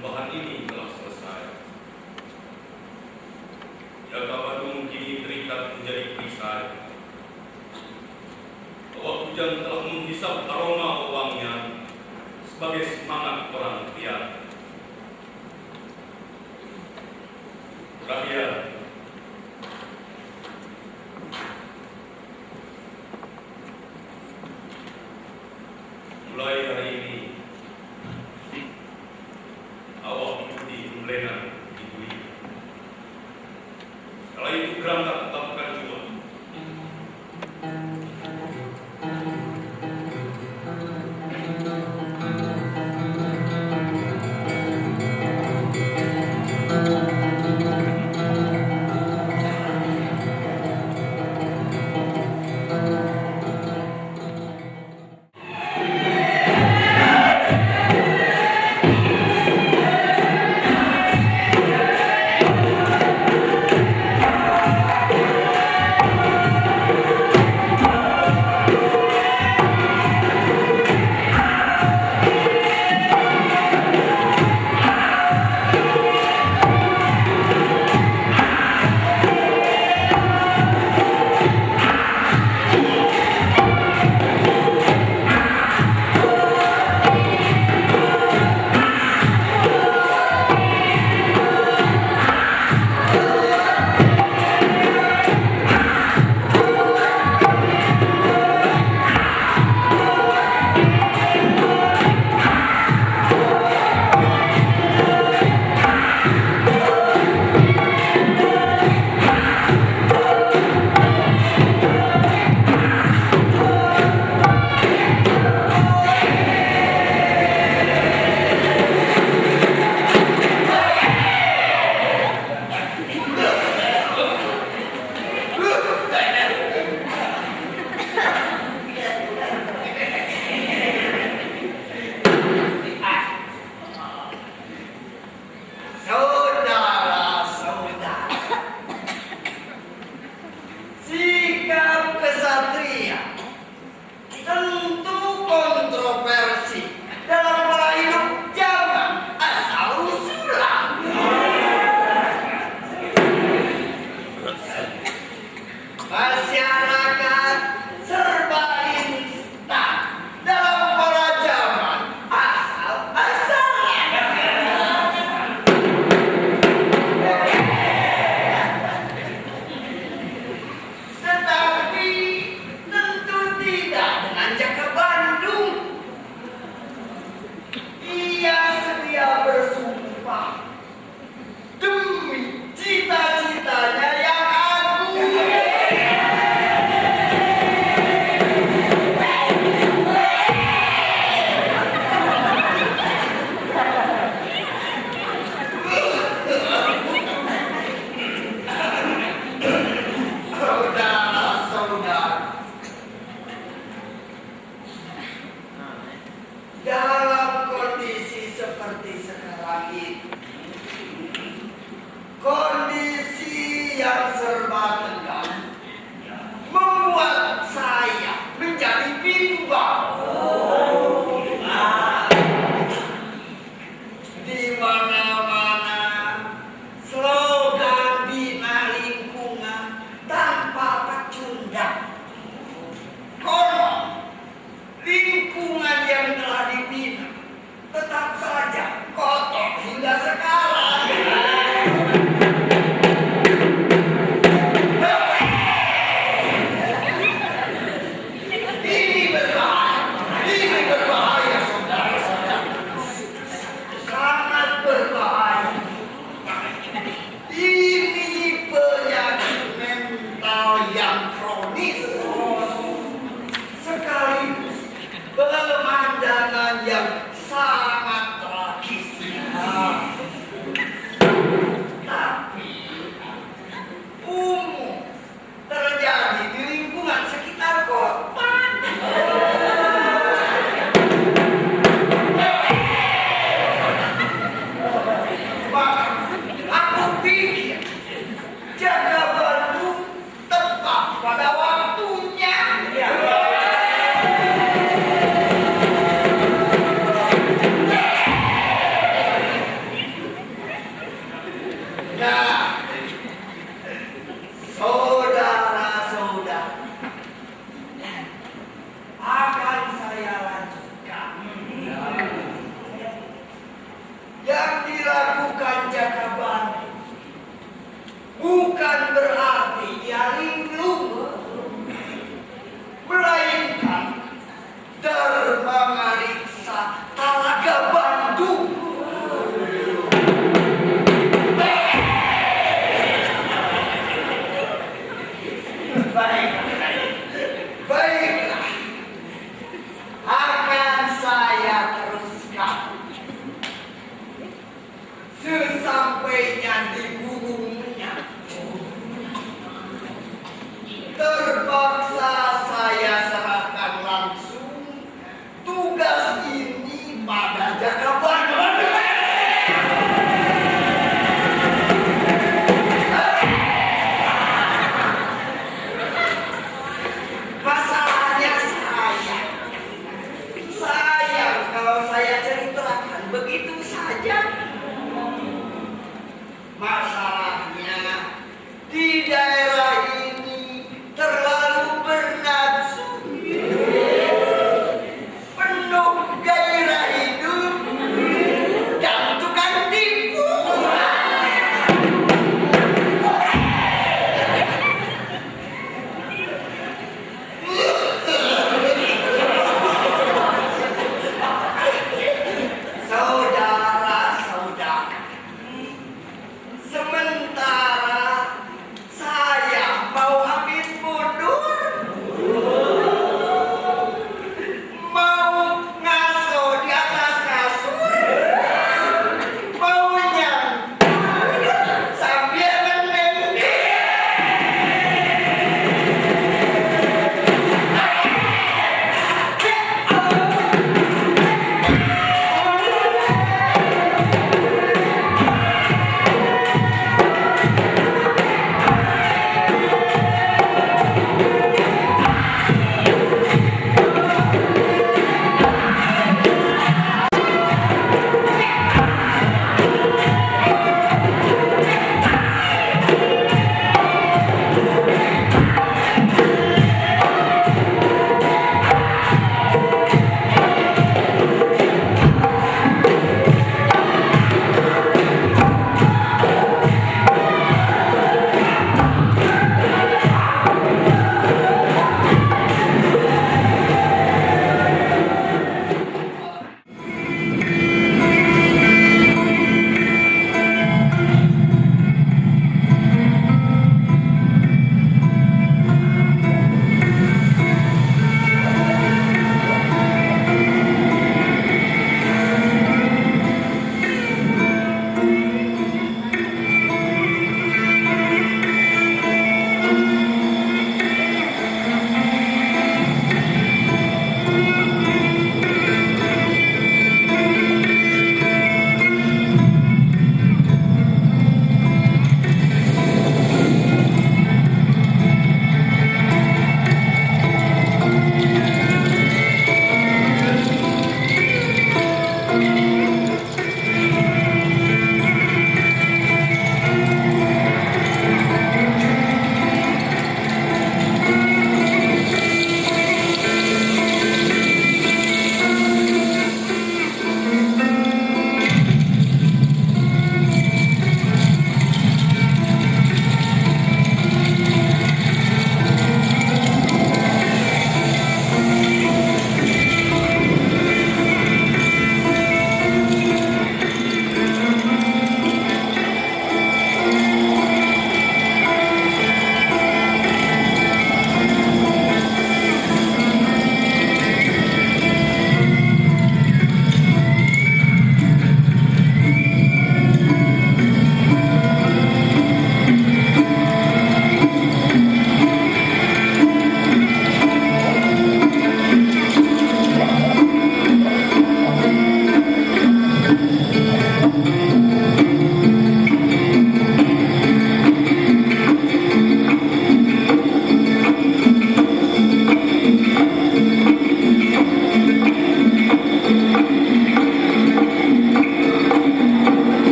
Penyembahan ini telah selesai. Jaka Badung kini terikat menjadi perisai. Bahwa hujan telah menghisap aroma uangnya sebagai semangat orang pria. Rakyat, mulai hari ini awak ikuti pembelian ibu ini. Setelah itu berangkat tetapkan jua.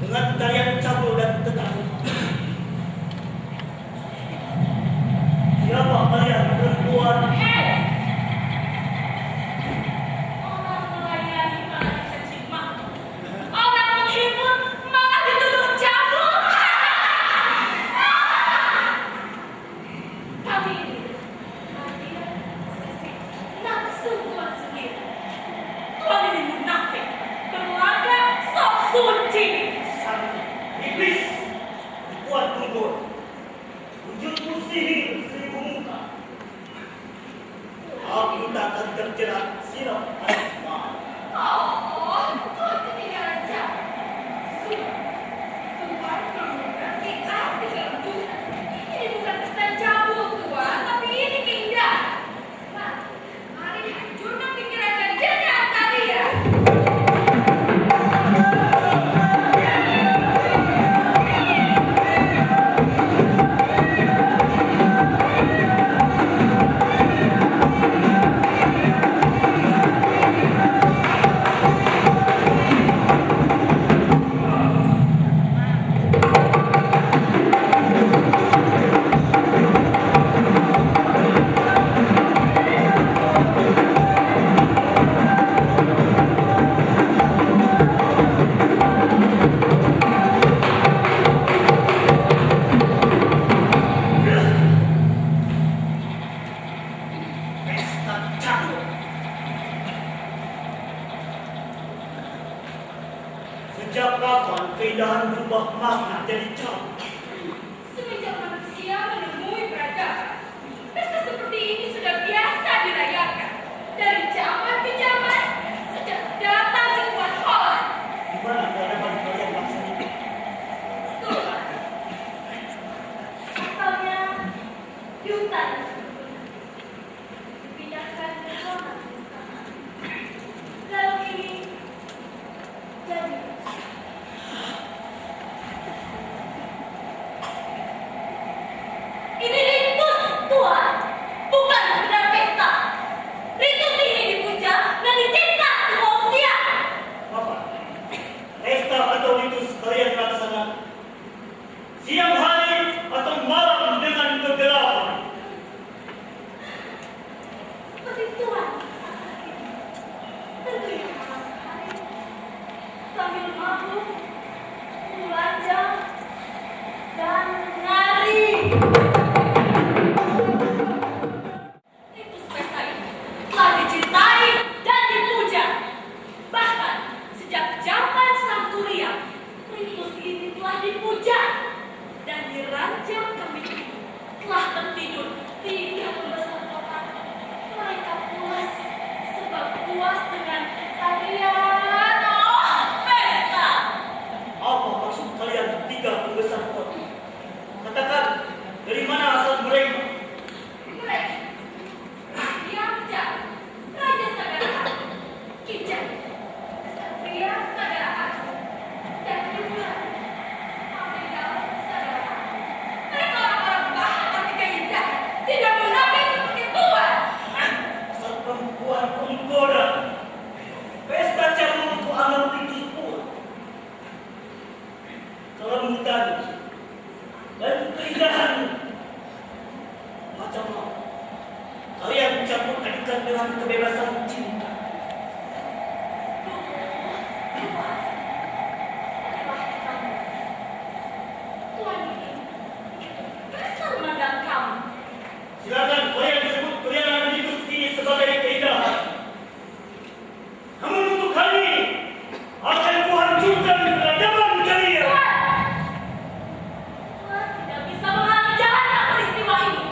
dengan tarian cabul dan tetapi. Siapa kalian perempuan? Orang melayani malah dicaci maki. Orang menghibur malah dituduh cabul. Kami ini hanya sisi nafsu Tuhan sendiri. Tuhan ini munafik, berlaga sok suci. Sang iblis, kuat tunggu. Wujudmu sihir seribu muka. Aku tak akan terjerat silam asma. Oh, Tuhan ketinggalan jam. Sudah, Tuhan berarti arti dalam Tuhan. Ini bukan pesta cabul Tuhan, tapi ini keindahan. Mari hancurkan pikiran dan jenjang kalian. Pesta cabul. Sejak kapan keindahan berubah makna jadi cabul? Semenjak manusia menemui peradaban, pesta seperti ini sudah biasa dirayakan. Dari zaman ke zaman, sejak datang sebuah Holland. Di mana peradaban kalian bangsa ini? Tuhan, asalnya di hutan. Dipindahkan ke Holland. Lalu ini jadi ini ritus Tuhan, bukan sekedar pesta. Ritus ini dipuja dan dicinta semua usia. Apa? Pesta atau ritus kalian laksanakan? Siang hari atau malam dengan kegelapan? Seperti Tuhan tentunya malam hari sambil mabuk, telanjang, dan menari. Ritus pesta ini telah dicintai dan dipuja. Bahkan sejak zaman Sang Surya, ritus ini telah dipuja dan dirancang kami telah tertidur tidak membesar kota. Mereka puas sebab puas dengan tarian pesta. Apa maksud kalian tiga pembesar kota? Katakan, dari mana asal mereka? Mereka Yamja, Raja Sagara, Kijang, Kesatria Sagara, dan juga Amedal Sagara. Mereka orang-orang bahan tiga indah, tidak munafik seperti Tuhan. Asal perempuan penggoda. Pesta cabul itu amal ritus pula. Kelembutan dan keindahan. Macam apa? Kalian mencampur adukan dengan kebebasan cinta. Tuhan ini besar memandang kamu. Silakan kalian sebut kalian ritus ini sebagai keindahan. Namun untuk kali ini akan kuhancurkan peradaban kalian. Tuhan tidak bisa menghalangi jalannya peristiwa ini.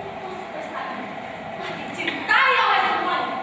Ritus pesta ini telah dicintai oleh semuanya.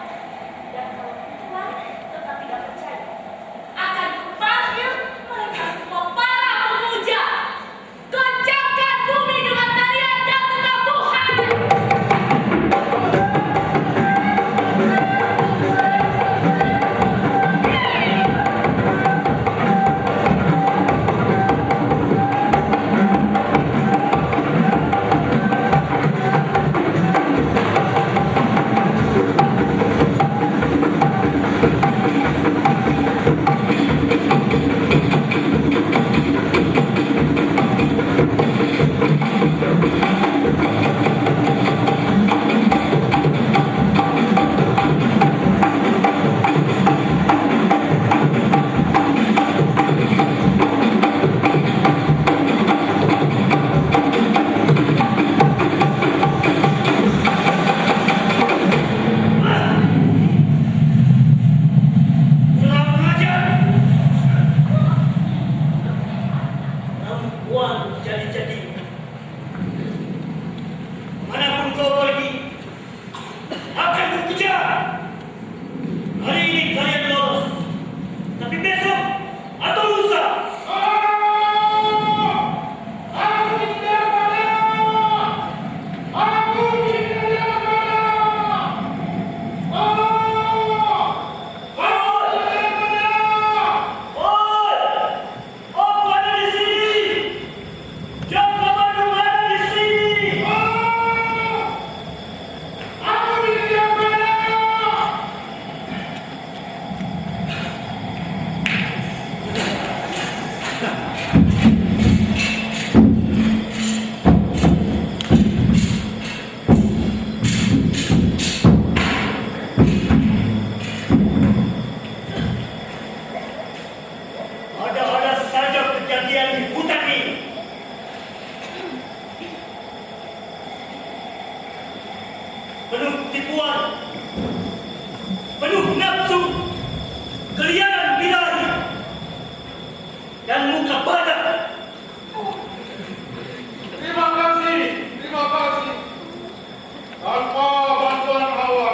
di hutan ini. Penuh tipuan, penuh nafsu, keliaran bidari, dan muka badan. Terima kasih. Tanpa bantuan Hawa,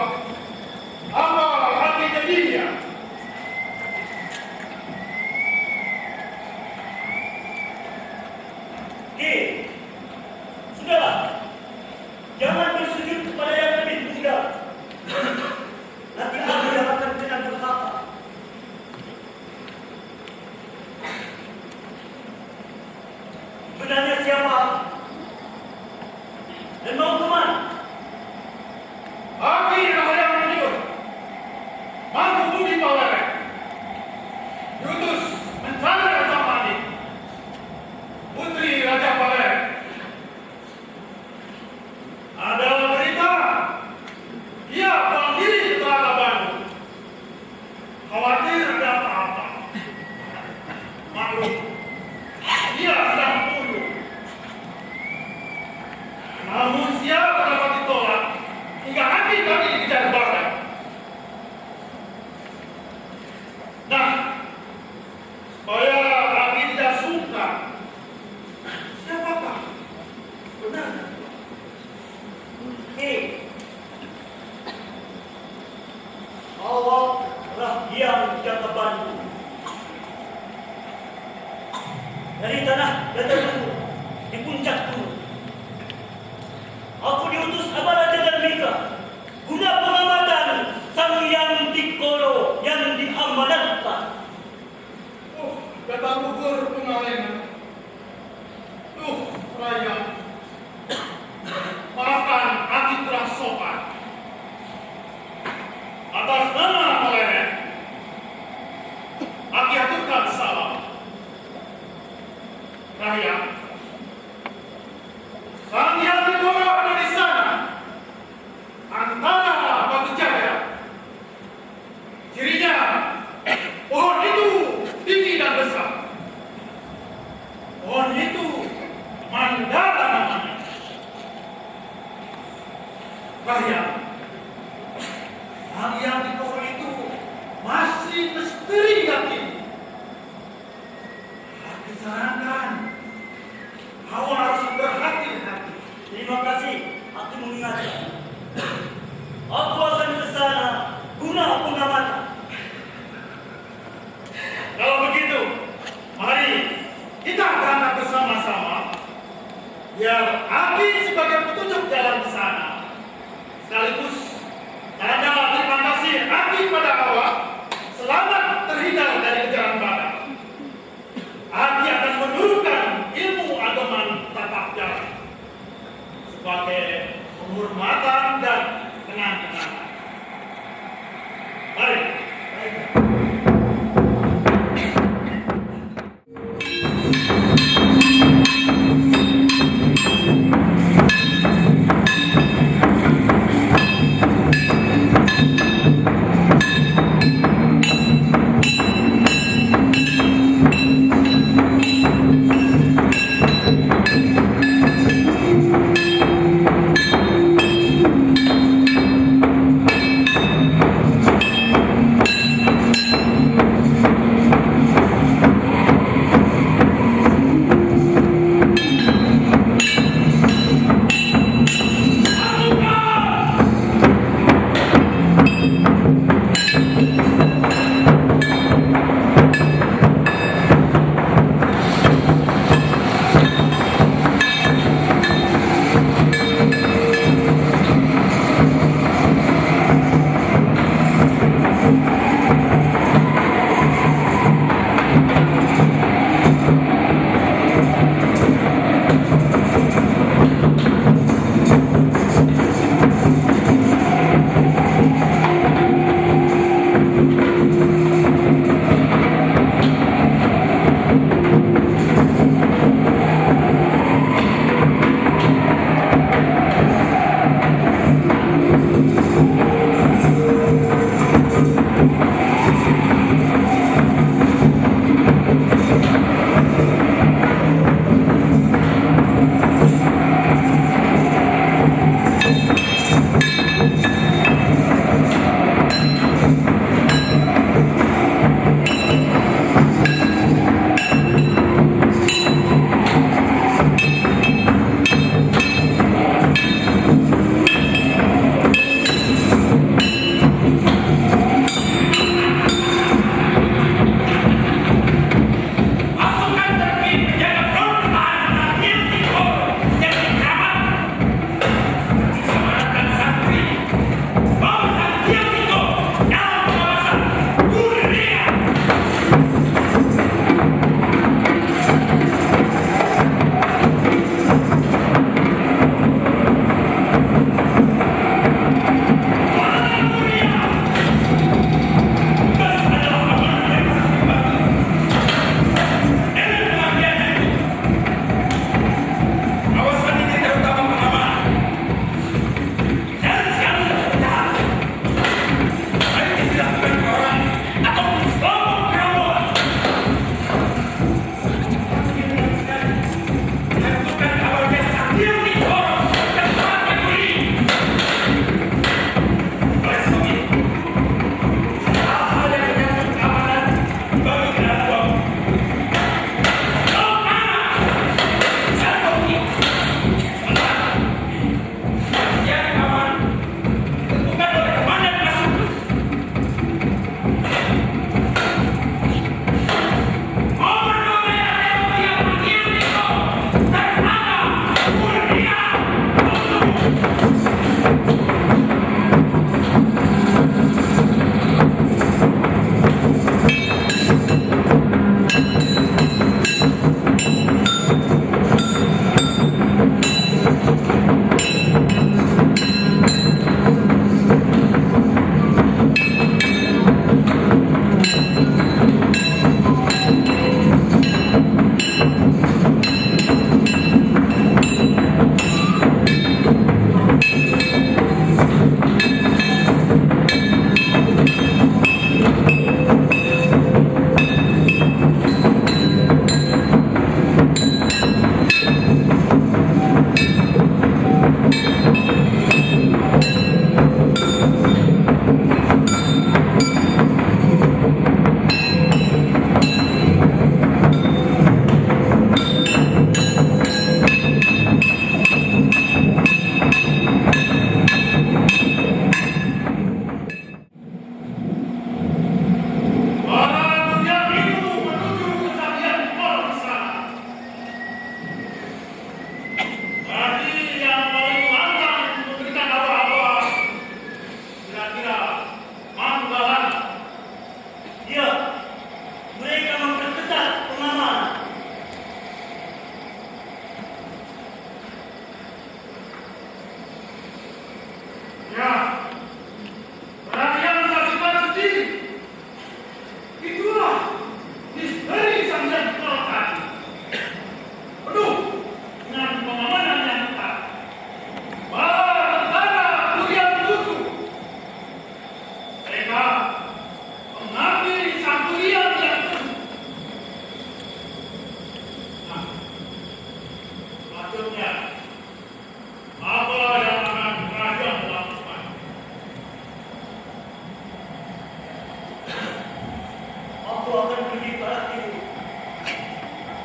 apa hati jadinya? Sudahlah, jangan bersujud kepada yang lebih muda. Nanti aku yang akan kena durhaka. Sebenarnya siapa? Dan mau kemana? Aki yang menyebut Mangku Budi Palereng diutus mencari Raja Mani, putri Raja Palereng. Ada berita dia panggil ke Telaga Bandung. Khawatir ada apa-apa. Maklum, dia sedang puluh. Namun siapa dapat ditolak hingga hati kami dikejar barang. Nah, supaya kami tidak suka, siapakah sebenarnya? Allah telah diam di Jaga Bandung. Dari tanah datar luhur di puncak gunung, aku diutus Abara Jagat Mika guna pengamatan Sang Hyang Tikoro yang diamanatkan. Datang gugur pengalengan. Raya, maafkan hati kurang sopan. Atas nama Palereng, Aki aturkan salam. Raya, Sang Hyang Tikoro ada di sana, antara Batu Jaya. Cirinya, pohon itu tinggi dan besar. Pohon itu Mandala namanya. Raya, Sang Hyang Tikoro itu masih misteri yakin. Hati sarankan, Hawa harus berhati-hati. Terima kasih, aku mengingatkan. Aku akan ke sana guna pengamatan. Kalau begitu, mari kita berangkat bersama-sama. Biar Aki sebagai petunjuk jalan ke sana. Sekaligus tanda terima kasih Aki pada Hawa selamat terhindar dari kejaran badan. Aki akan menurunkan ilmu agaman tapak jalan sebagai penghormatan dan kenang-kenangan. Mari.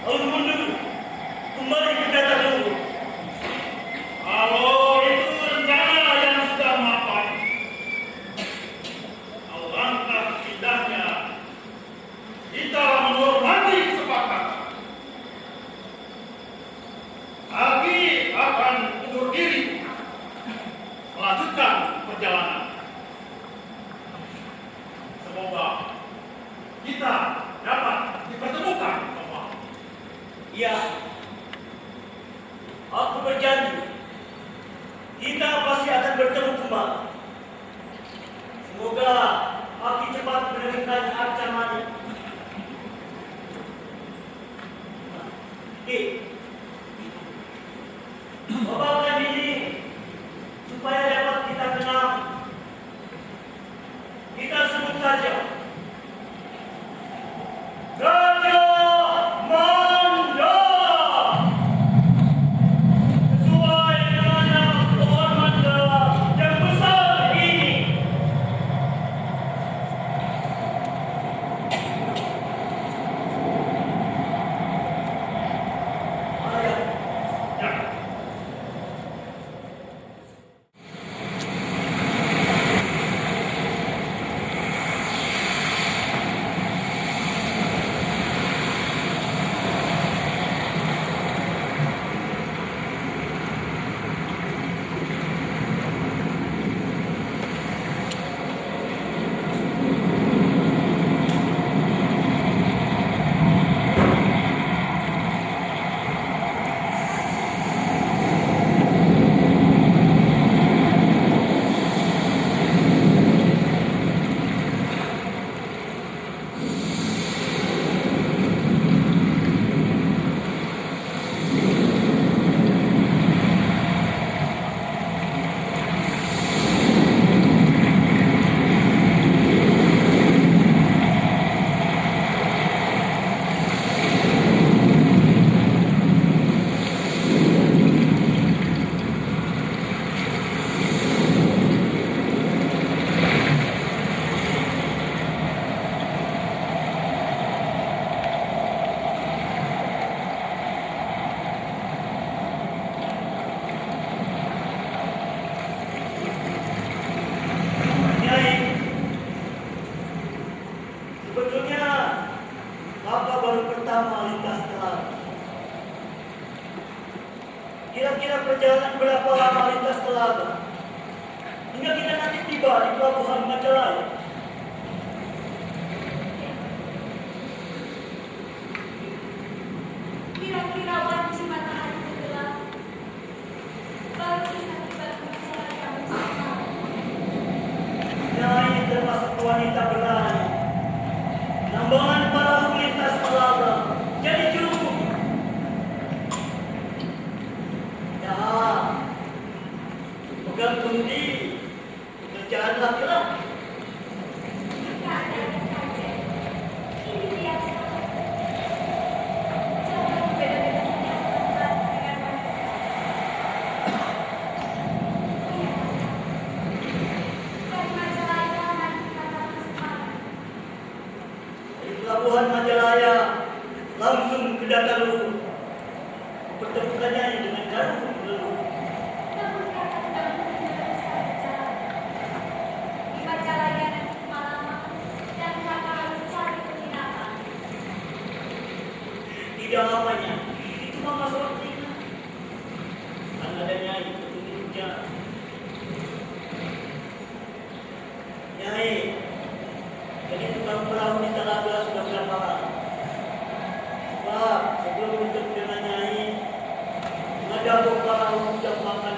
Lalu mundur, kembali ke datar luhur. Kalau itu rencana yang sudah mapan, alangkah indahnya kita menghormati kesepakatan. Aki akan undur diri melanjutkan perjalanan. Semoga kita dapat dipertemukan kembali. Iya, aku berjanji, kita pasti akan bertemu kembali. Semoga Aki cepat menemukan ancamannya. Oke, bawakan ini supaya dapat kita kenal. Kita sebut saja Raja Mandala. Sesuai dengan pohon mandala yang besar ini. Ayah, Ya. Nyai, sebetulnya Kakak baru pertama lintas telaga. Kira-kira perjalanan berapa lama lintas telaga? Hingga kita nanti tiba di pelabuhan Majalaya. Kira-kira wajib matahari tenggelam, baru bisa tiba di masalah yang bencana. Nyai termasuk wanita berani. Nambangan para lintas telaga jadi cukup. Ya, pegang kendi, pekerjaan laki-laki. Ada saja, ini biasa. Jangan beda-beda tempat dengan wanita. Iya. Dari Majalaya nanti kata Semarang. Dari pelabuhan Majalaya langsung ke datar luhur. Pertemukannya dengan Garut leluhur. Namun kata tidak mungkin bisa berjalan. Di Majalaya nanti kemalaman dan kakak harus cari penginapan. Tidak lamanya, itu cuma masalah tinggal. Kan ada Nyai petunjuknya. Nyai, jadi tukang perahu di telaga sudah berapa lama? Sebab sebelum bertemu dengan Nyai, mengadap perahu sudah makan